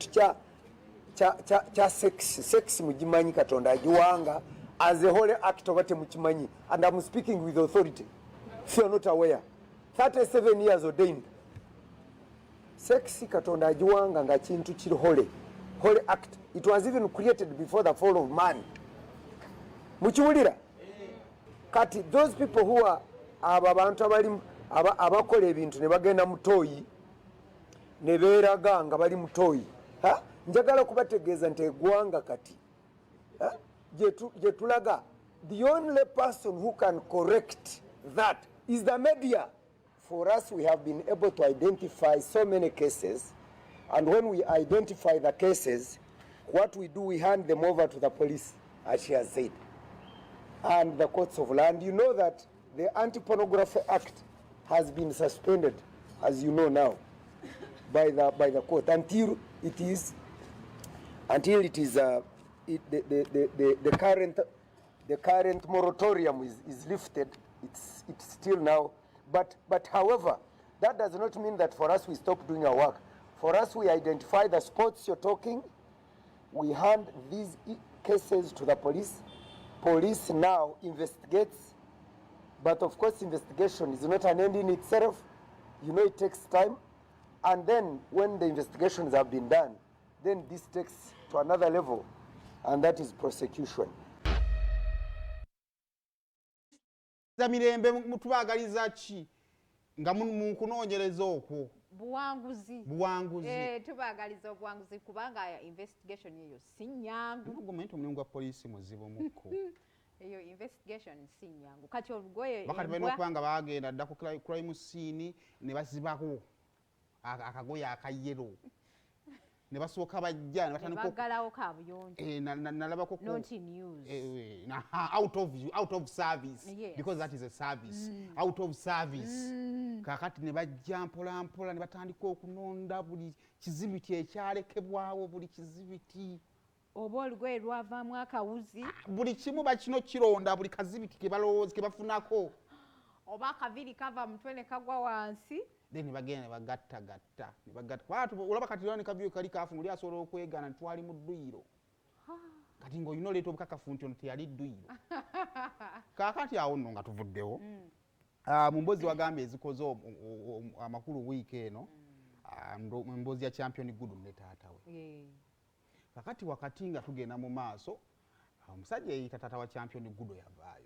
ekintu kya sex mugimanyi Katonda agiwanga as a whole act oba temukimanyi, and I'm speaking with authority if you're not aware. 37 years ordained. Sex Katonda agiwanga nga kintu kiri holy act. It was even created before the fall of man. Mukiwulira? Kati those people who are abantu abali abakola ebintu ne bagenda mutoyi ne beeraga nga bali mutoyi, njagala kubategeeza nti eggwanga kati gye tulaga, the only person who can correct that is the media. For us, we have been able to identify so many cases, and when we identify the cases, what we do, we hand them over to the police, as she has said, and the courts of law. And you know that the Anti-Pornography Act has been suspended, as you know now, by the court until it is the current moratorium is lifted. It's still now, but however, that does not mean that for us we stop doing our work. For us, we identify the spots you're talking, we hand these cases to the police. Police now investigates, but of course investigation is not an end in itself. You know, it takes time, and then when the investigations have been done, then this takes to another level, and that is prosecution. Zamirembe mutubagaliza ki nga mukunoonyereza okwo buwanguzi tubagaliza obuwanguzi kubanga investigation eyo si nnyangu. Gavumenti omulimu gwa poliisi muzibu mukko. Eyo investigation si nnyangu. Kati olugoye bakati balina okuba nga bagenda dda ku crime scene ne bazibako akagoye akayero ne basooka bajja ne batandika bagalawo kabuyonjo nalabako not in use out of service. Yes. Because that is a service. Out of service. Kakati ne bajja mpola mpola ne batandika okunonda buli kizibiti ekyalekebwawo, buli kizibiti oba olugoye lwavaamu akawuzi, buli kimu bakino kironda, buli kazibiti ke balowooza ke bafunako, oba akaviri kava mutwe ne kagwa wansi. then bagenda bagatta kwatu olaba kati lwani kaviyo kali kafu muli asobola okwegana ntwali mu dduyiro kati ng'olina oleeta obukakafu nti ono teyali dduyiro. Kaakati awo nno nga tuvuddewo mu mboozi wagambye ezikoze amakulu wiiki eno, mu mboozi ya champion gudu ne taata we. Kakati wakati nga tugenda mu maaso, omusajja eyita taata wa champion gudu yavaayo